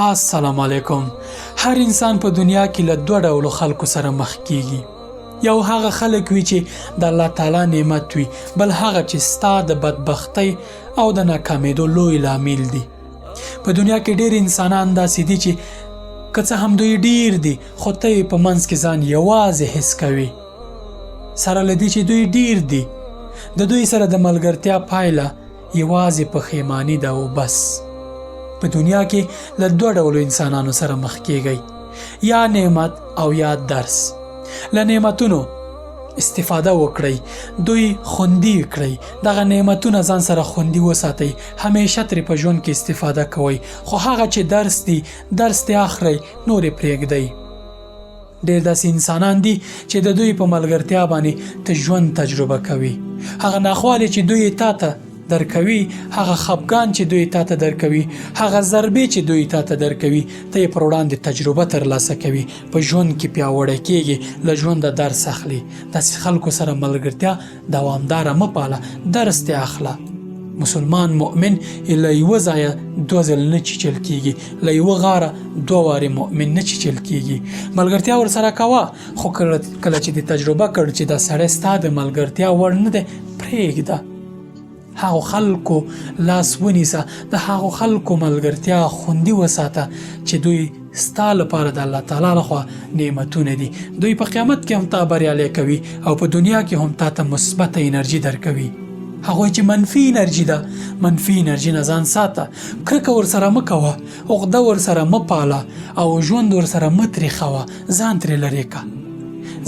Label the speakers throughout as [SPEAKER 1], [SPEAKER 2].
[SPEAKER 1] السلام علیکم. هر انسان په دنیا کې له دوه ډولو خلکو سره مخ کیږي. یو هغه خلک وي چې د الله تعالی نعمت وي، بل هغه چې ستا د بدبختۍ او د ناکامېدو لوی لامل دي. په دنیا کې ډېر انسانان داسې دي چې که څه هم دوی ډېر دي، خو ته یې په منځ کې ځان یوازې حس کوي. سره له دې چې دوی ډېر دي، د دوی سره د ملګرتیا پایله یوازې پښیماني ده او بس. په دنیا کې له دوه ډولو انسانانو سره مخ کیږئ، یا نعمت او یا درس. له نعمتونو استفاده وکړئ، دوی خوندي کړئ، دغه نعمتونه ځان سره خوندي وساتئ، همیشه ترې په ژوند کې استفاده کوئ. خو هغه چې درس دی، درس ته اخلئ، نور یې پرېږدئ. ډېر داسې انسانان دي چې د دوی په ملګرتیا باندې ته ژوند تجربه کوي. هغه ناخوالې چې دوی تا ته درکوي، هغه خفګان چې دوی تا ته درکوي، هغه ضربې چې دوی تا ته درکوي، ته یې پر وړاندې تجربه ترلاسه کوي، په ژوند کې پیاوړی کېږي، له ژونده درس اخلي. داسې خلکو سره ملګرتیا دوامداره مه پاله، درس دې اخله. مسلمان مؤمن له یوه ځایه دوه ځله نه چیچل کېږي، له یوه غاره دوه وارې مؤمن نه چیچل کېږي. ملګرتیا ورسره کوه، خو کله چې دې تجربه کړ چې دا سړی ستا د ملګرتیا وړ نه دی، پرېږده. هغو خلکو لاس ونیسه، د هغو خلکو ملګرتیا خوندي وساته چې دوی ستا لپاره د الله تعالی لخوا نعمتونه دي. دوی په قیامت کې هم تا بریالی کوي او په دنیا کې هم تا ته مثبته انرژي درکوي. هغوی چې منفي انرژي ده، منفي انرژي نه ځان ساته. کرکه ورسره مه کوه، عقده ورسره مه پاله او ژوند ورسره مه تریخوه، ځان ترې لرې که.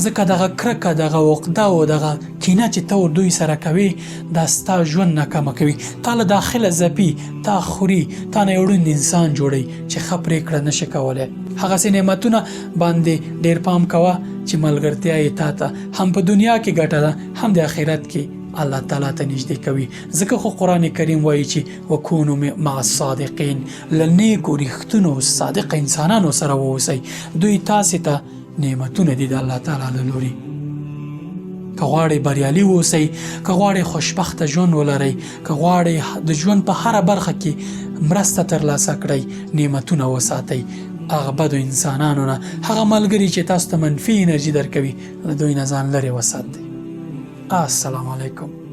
[SPEAKER 1] ځکه دغه کرکه، دغه عقده او دغه کینه چې ته دوی سره کوي، دا ستا ژوند ناکامه کوي، تا له داخله ځپي، تا خوري، تا نه یو ړوند انسان جوړوي چې ښه پرېکړه نشي کولی. هغسې نعمتونه باندې ډېر پام کوه چې ملګرتیا یې تا ته هم په دنیا کې ګټه ده، هم د آخرت کې الله تعالی ته نږدې کوي. ځکه خو قرآن کریم وایي چې وکونو مع الصادقین، له نیکو رښتونو صادق انسانانو سره واوسئ. دوی تاسې ته نعمتونه دي د الله تعالی له لوري. که غواړئ بریالي واوسئ، که غواړئ خوشبخته ژوند ولرئ، که غواړئ د ژوند په هره برخه کې مرسته ترلاسه کړئ، نعمتونه وساتئ. هغه بدو انسانانو نه، هغه ملګري چې تاسو ته منفي انرژي درکوي، له دوی نه ځان لرې وساتئ. السلام علیکم.